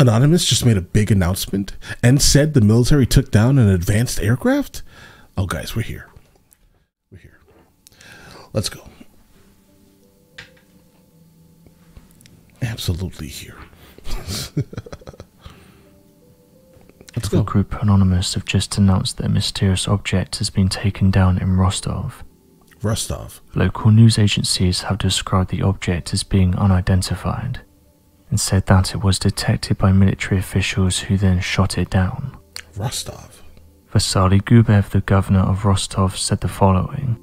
Anonymous just made a big announcement and said the military took down an advanced aircraft? Oh, guys, we're here. We're here. Let's go. Absolutely here. Let's go. The group Anonymous have just announced that a mysterious object has been taken down in Rostov. Rostov. Local news agencies have described the object as being unidentified and said that it was detected by military officials who then shot it down. Rostov. Vasily Gubev, the governor of Rostov, said the following.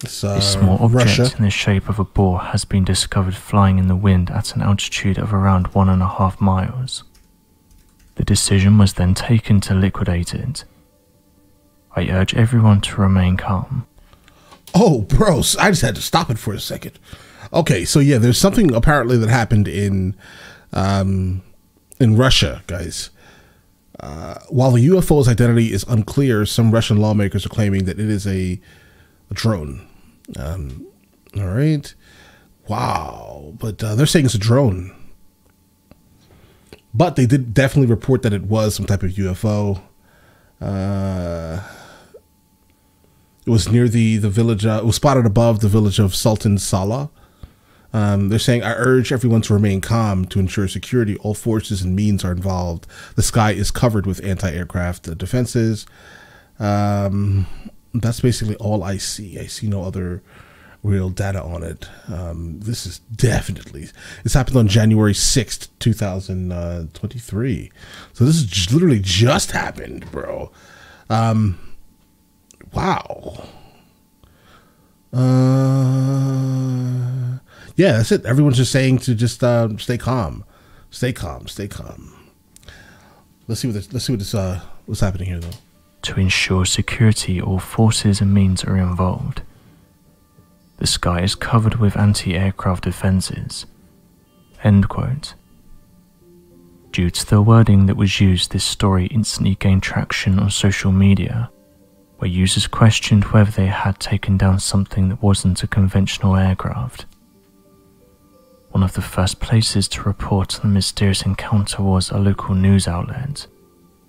A small object Russia. in the shape of a boar has been discovered flying in the wind at an altitude of around 1.5 miles. The decision was then taken to liquidate it. I urge everyone to remain calm. Oh, bros, I just had to stop it for a second. Okay, so yeah, there's something apparently that happened in Russia, guys. While the UFO's identity is unclear, some Russian lawmakers are claiming that it is a drone. All right. Wow. But they're saying it's a drone. But they did definitely report that it was some type of UFO. It was near the village. It was spotted above the village of Sultan Saleh. They're saying, I urge everyone to remain calm to ensure security. All forces and means are involved. The sky is covered with anti-aircraft defenses. That's basically all I see. I see no other real data on it. This is definitely, this happened on January 6th, 2023. So this is literally just happened, bro. Wow. Yeah, that's it. Everyone's just saying to just stay calm. Stay calm. Stay calm. Let's see what's happening here, though. To ensure security, all forces and means are involved. The sky is covered with anti-aircraft defenses. End quote. Due to the wording that was used, this story instantly gained traction on social media, where users questioned whether they had taken down something that wasn't a conventional aircraft. One of the first places to report on the mysterious encounter was a local news outlet,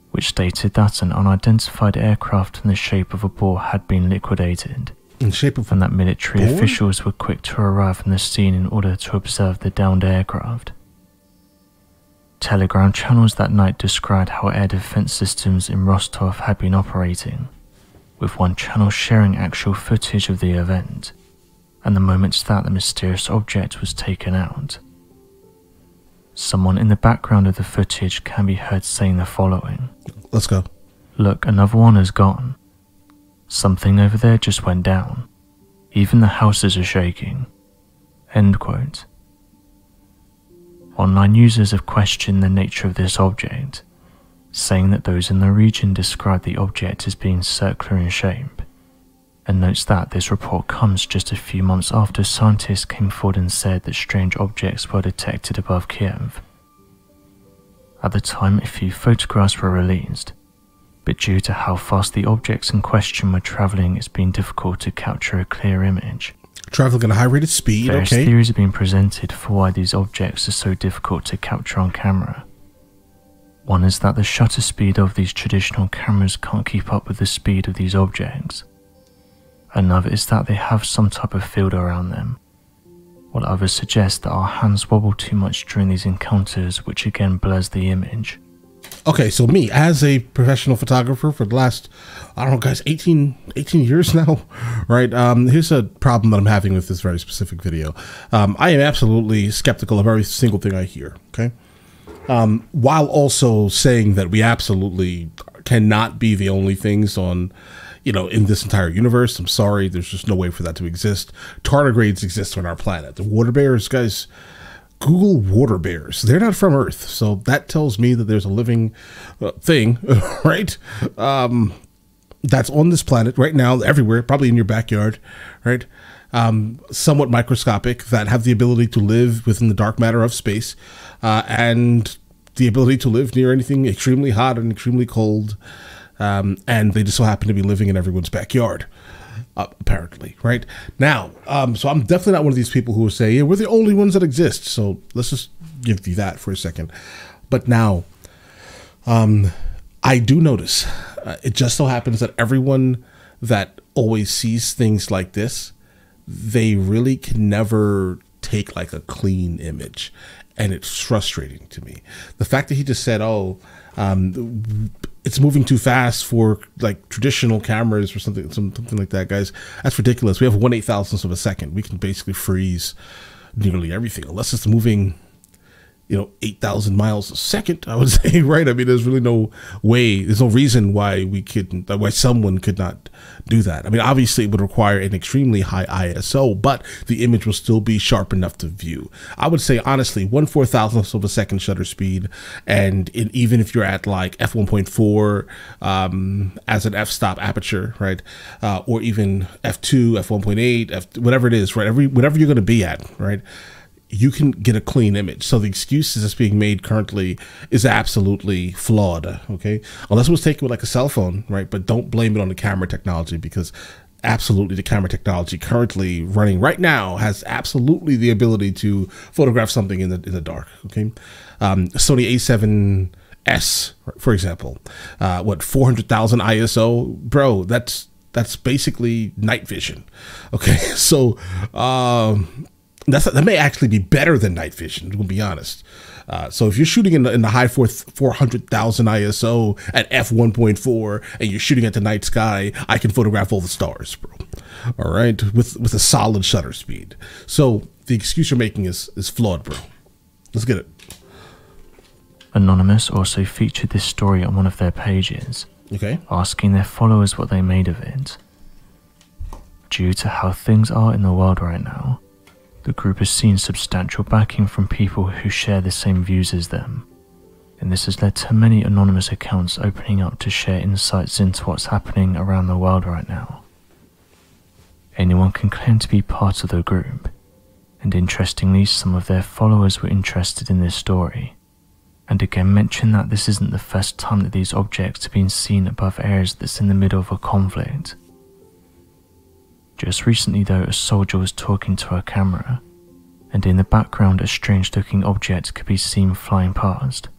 which stated that an unidentified aircraft in the shape of a boar had been liquidated, in shape of and that military boar? officials were quick to arrive on the scene in order to observe the downed aircraft. Telegram channels that night described how air defense systems in Rostov had been operating, with one channel sharing actual footage of the event and the moments that the mysterious object was taken out. Someone in the background of the footage can be heard saying the following. Let's go. Look, another one has gone. Something over there just went down. Even the houses are shaking. End quote. Online users have questioned the nature of this object, saying that those in the region describe the object as being circular in shape, and notes that this report comes just a few months after scientists came forward and said that strange objects were detected above Kiev. At the time, a few photographs were released, but due to how fast the objects in question were travelling, it's been difficult to capture a clear image. Traveling at a high rate of speed, Various okay. theories have been presented for why these objects are so difficult to capture on camera. One is that the shutter speed of these traditional cameras can't keep up with the speed of these objects. Another is that they have some type of field around them, while others suggest that our hands wobble too much during these encounters, which again blurs the image. Okay, so me, as a professional photographer for the last, I don't know, guys, 18 years now, right? Here's a problem that I'm having with this very specific video. I am absolutely skeptical of every single thing I hear, okay? While also saying that we absolutely cannot be the only things on, you know, in this entire universe. I'm sorry, there's just no way for that to exist. Tardigrades exist on our planet. The water bears, guys, Google water bears. They're not from Earth, so that tells me that there's a living thing, right? That's on this planet right now, everywhere, probably in your backyard, right? Somewhat microscopic, that have the ability to live within the dark matter of space, and the ability to live near anything extremely hot and extremely cold, and they just so happen to be living in everyone's backyard. Apparently, right? Now, so I'm definitely not one of these people who will say, yeah, we're the only ones that exist. So let's just give you that for a second. But now, I do notice, it just so happens that everyone that always sees things like this, they really can never take like a clean image. And it's frustrating to me. The fact that he just said, oh, it's moving too fast for like traditional cameras or something like that, guys. That's ridiculous. We have 1/8,000th of a second. We can basically freeze nearly everything, unless it's moving, 8,000 miles a second, I would say, right? I mean, there's really no way, there's no reason why why someone could not do that. I mean, obviously it would require an extremely high ISO, but the image will still be sharp enough to view. I would say, honestly, 1/4000th of a second shutter speed, and even if you're at like f1.4 as an f-stop aperture, right? Or even f2, f1.8, whatever it is, right? Whatever you're going to be at, right? You can get a clean image. So the excuses that's being made currently is absolutely flawed, okay? Unless it was taken with like a cell phone, right? But don't blame it on the camera technology, because absolutely the camera technology currently running right now has absolutely the ability to photograph something in the dark, okay? Sony A7S, for example, 400,000 ISO, bro, that's basically night vision, okay? So, that may actually be better than night vision, to be honest. So if you're shooting in the high 400,000 ISO at f1.4 and you're shooting at the night sky, I can photograph all the stars, bro. All right, with a solid shutter speed. So the excuse you're making is flawed, bro. Let's get it. Anonymous also featured this story on one of their pages, okay, asking their followers what they made of it. Due to how things are in the world right now, the group has seen substantial backing from people who share the same views as them, and this has led to many anonymous accounts opening up to share insights into what's happening around the world right now. Anyone can claim to be part of the group, and interestingly, some of their followers were interested in this story, and again mentioned that this isn't the first time that these objects have been seen above areas that's in the middle of a conflict. Just recently though, a soldier was talking to a camera, and in the background a strange looking object could be seen flying past.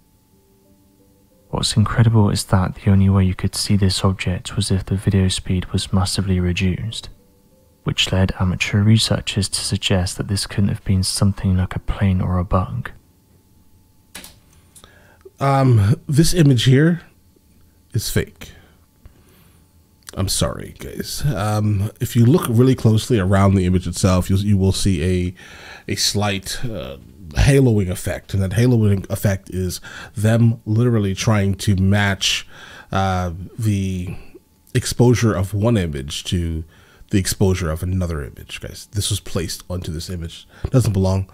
What's incredible is that the only way you could see this object was if the video speed was massively reduced, which led amateur researchers to suggest that this couldn't have been something like a plane or a bug. This image here is fake. I'm sorry, guys. If you look really closely around the image itself, you will see a slight haloing effect, and that haloing effect is them literally trying to match the exposure of one image to the exposure of another image, guys. This was placed onto this image. It doesn't belong.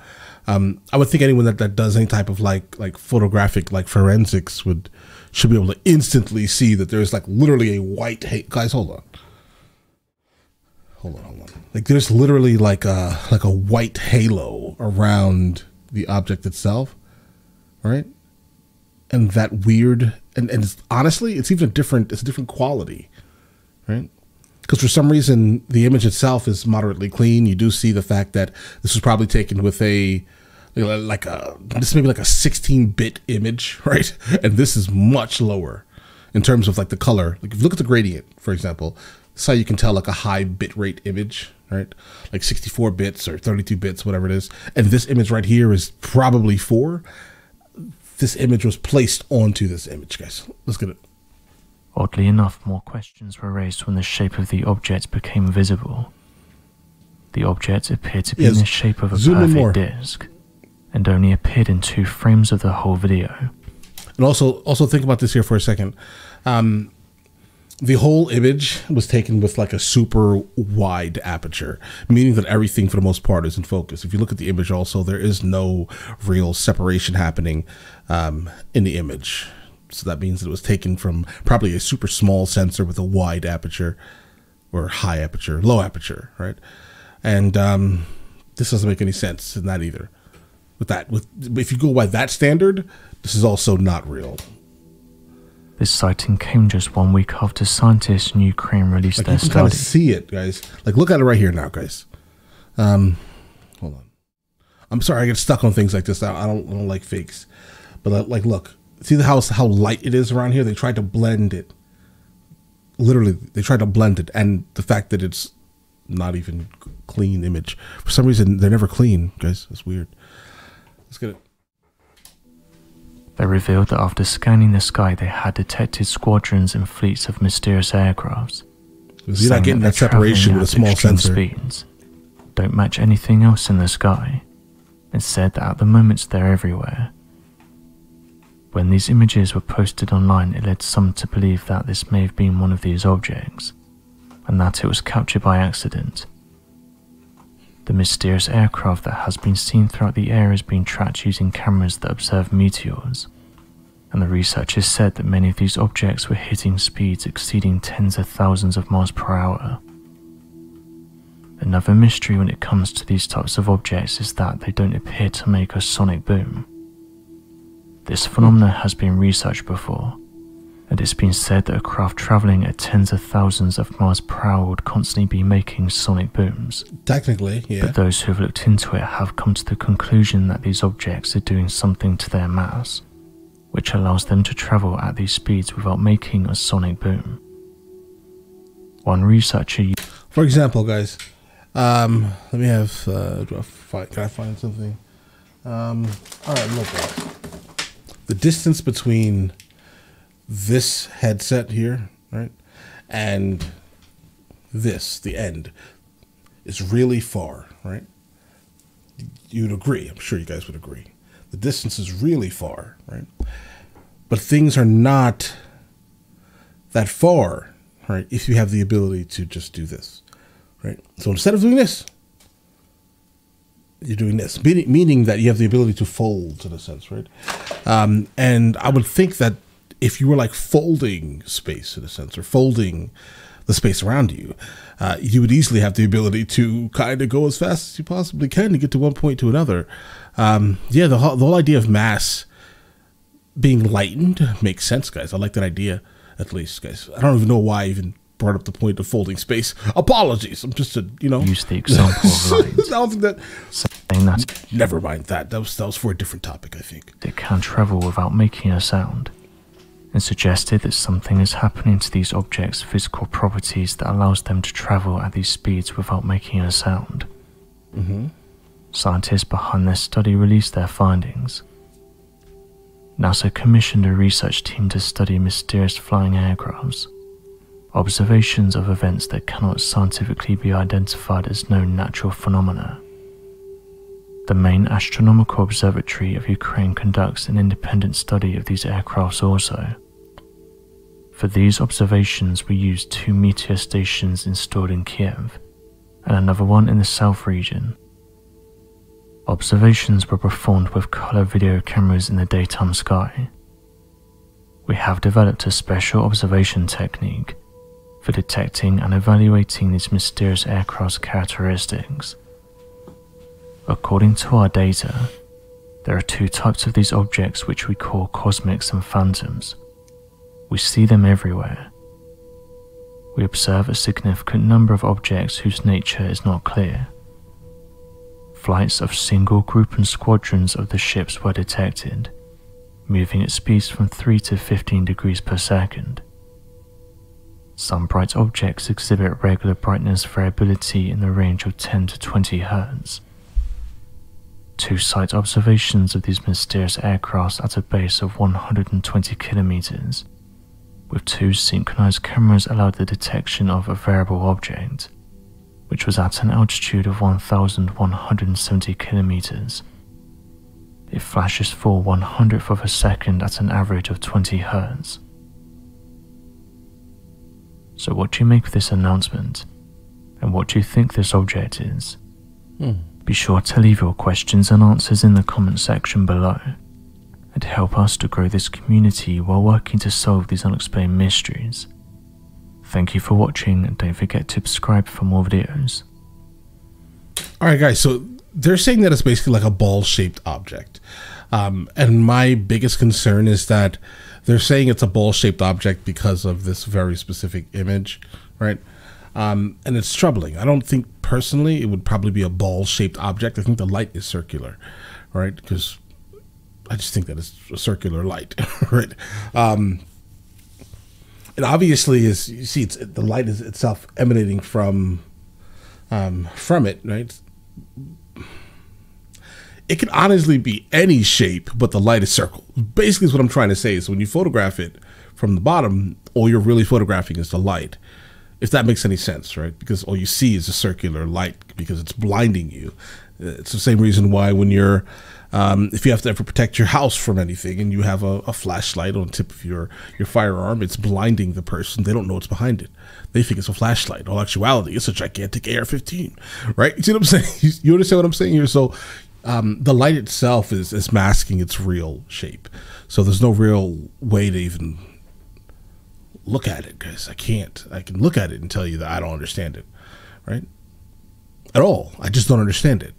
I would think anyone that does any type of like photographic forensics should be able to instantly see that there's like literally a white guys, hold on. Like there's literally like a white halo around the object itself, right? And that weird, and it's, honestly, it's even it's a different quality, right? Because for some reason the image itself is moderately clean. You do see the fact that this was probably taken with this may be like a 16-bit image, right? And this is much lower in terms of like the color. Like if you look at the gradient, for example, that's how you can tell like a high bit rate image, right? Like 64 bits or 32 bits, whatever it is. And this image right here is probably 4. This image was placed onto this image, guys. Let's get it. Oddly enough, more questions were raised when the shape of the object became visible. The object appeared to be in the shape of a perfect disc, and only appeared in 2 frames of the whole video. And also think about this here for a second. The whole image was taken with like a super wide aperture, meaning that everything for the most part is in focus. If you look at the image also, there is no real separation happening in the image. So that means that it was taken from probably a super small sensor with a wide aperture, or high aperture, low aperture, right? And this doesn't make any sense in that either. If you go by that standard, this is also not real. This sighting came just 1 week after scientists in Ukraine released their study. You can kind of see it, guys. Like, look at it right here now, guys. Hold on. I'm sorry, I get stuck on things like this. I don't like fakes. But like, look, see how light it is around here? They tried to blend it. Literally, they tried to blend it, and the fact that it's not even clean image. For some reason, they're never clean, guys. That's weird. Let's get it. They revealed that after scanning the sky, they had detected squadrons and fleets of mysterious aircrafts. You're not getting that separation with a small sensor. Speeds don't match anything else in the sky. It said that at the moment they're everywhere. When these images were posted online, it led some to believe that this may have been one of these objects, and that it was captured by accident. The mysterious aircraft that has been seen throughout the air is being tracked using cameras that observe meteors, and the researchers said that many of these objects were hitting speeds exceeding tens of thousands of miles per hour. Another mystery when it comes to these types of objects is that they don't appear to make a sonic boom. This phenomenon has been researched before, and it's been said that a craft travelling at tens of thousands of miles per hour would constantly be making sonic booms. Technically, yeah. But those who have looked into it have come to the conclusion that these objects are doing something to their mass, which allows them to travel at these speeds without making a sonic boom. One researcher... For example, guys, let me have... can I find something? Alright, look, guys. The distance between this headset here, right, and this, the end, is really far, right? You'd agree. I'm sure you guys would agree. The distance is really far, right? But things are not that far, right, if you have the ability to just do this, right? So instead of doing this, you're doing this, meaning that you have the ability to fold, in a sense, right? And I would think that if you were like folding space, in a sense, or folding the space around you, you would easily have the ability to kind of go as fast as you possibly can to get to one point to another. Yeah, the whole idea of mass being lightened makes sense, guys. I like that idea, at least, guys. I don't even know why I even brought up the point of folding space. Apologies. I'm just use the example of light. I don't think that... Saying that... Never mind that. That was for a different topic, I think. It can travel without making a sound, and suggested that something is happening to these objects' physical properties that allows them to travel at these speeds without making a sound. Scientists behind their study released their findings. NASA commissioned a research team to study mysterious flying aircrafts, observations of events that cannot scientifically be identified as known natural phenomena. The main astronomical observatory of Ukraine conducts an independent study of these aircrafts also. For these observations, we used 2 meteor stations installed in Kiev, and another one in the south region. Observations were performed with color video cameras in the daytime sky. We have developed a special observation technique for detecting and evaluating these mysterious aircraft's characteristics. According to our data, there are 2 types of these objects which we call cosmics and phantoms. We see them everywhere. We observe a significant number of objects whose nature is not clear. Flights of single group and squadrons of the ships were detected, moving at speeds from 3 to 15 degrees per second. Some bright objects exhibit regular brightness variability in the range of 10 to 20 Hz. 2 site observations of these mysterious aircrafts at a base of 120 kilometers, with 2 synchronized cameras allowed the detection of a variable object, which was at an altitude of 1,170 kilometers. It flashes for 1/100th of a second at an average of 20 Hz. So what do you make of this announcement? And what do you think this object is? Be sure to leave your questions and answers in the comment section below, and help us to grow this community while working to solve these unexplained mysteries. Thank you for watching, and don't forget to subscribe for more videos. Alright guys, so they're saying that it's basically like a ball-shaped object. And my biggest concern is that they're saying it's a ball-shaped object because of this very specific image, right? And it's troubling. I don't think personally it would probably be a ball-shaped object. I think the light is circular, right? Because I just think that it's a circular light, right? And obviously, as you see, the light is itself emanating from it, right? It can honestly be any shape, but the light is circle. Basically, is what I'm trying to say is when you photograph it from the bottom, all you're really photographing is the light. If that makes any sense, right? Because all you see is a circular light because it's blinding you. It's the same reason why when you're, if you have to ever protect your house from anything and you have a flashlight on the tip of your firearm, it's blinding the person. They don't know what's behind it. They think it's a flashlight. In actuality, it's a gigantic AR-15, right? You see what I'm saying? You understand what I'm saying here? So the light itself is masking its real shape. So there's no real way to even look at it, guys. I can't. I can look at it and tell you that I don't understand it, right? At all. I just don't understand it.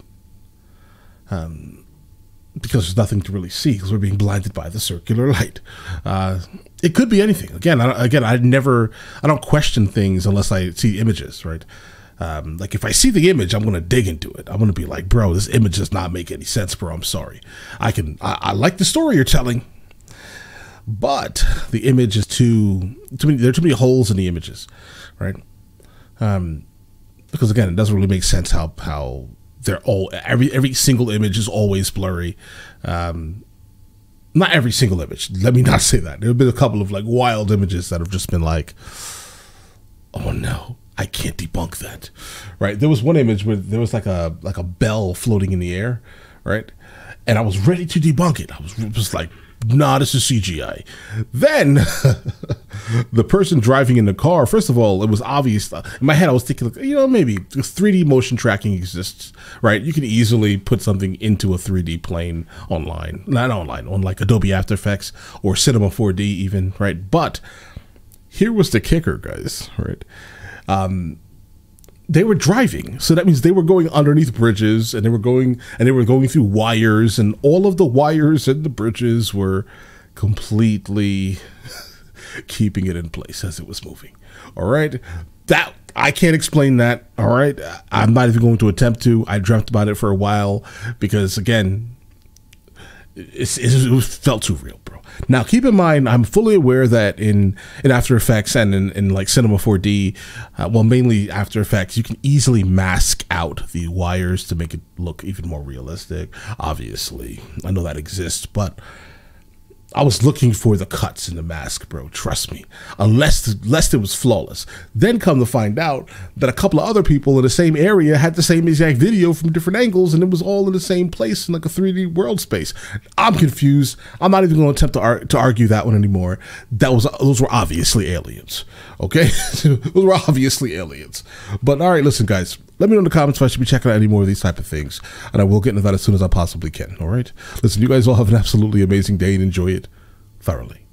Because there's nothing to really see because we're being blinded by the circular light. It could be anything. Again, I don't question things unless I see images, right? Like if I see the image, I'm going to dig into it. I'm going to be like, bro, this image does not make any sense, bro. I'm sorry. I like the story you're telling, but the image is too many. There are too many holes in the images, right? Because again, it doesn't really make sense how they're all every single image is always blurry. Not every single image. Let me not say that. There have been a couple of like wild images that have just been like, oh no, I can't debunk that, right? There was one image where there was like a bell floating in the air, right? And I was ready to debunk it. I was just like, nah, this is CGI. Then the person driving in the car, first of all, it was obvious. In my head, I was thinking, like, maybe 3D motion tracking exists, right? You can easily put something into a 3D plane online, not online, on like Adobe After Effects or Cinema 4D even, right? But here was the kicker, guys, right? They were driving, so that means they were going underneath bridges, and they were going through wires, and all of the wires and the bridges were completely keeping it in place as it was moving. All right, that I can't explain that. All right, I'm not even going to attempt to. I dreamt about it for a while because again, it felt too real, bro. Now, keep in mind, I'm fully aware that in After Effects and in like Cinema 4D, well, mainly After Effects, you can easily mask out the wires to make it look even more realistic. Obviously, I know that exists, but I was looking for the cuts in the mask, bro. Trust me. Unless it was flawless. Then come to find out that a couple of other people in the same area had the same exact video from different angles, and it was all in the same place in like a 3D world space. I'm confused. I'm not even going to attempt to argue that one anymore. Those were obviously aliens. Okay, those were obviously aliens. But all right, listen, guys. Let me know in the comments if I should be checking out any more of these type of things, and I will get into that as soon as I possibly can. All right? Listen, you guys all have an absolutely amazing day and enjoy it thoroughly.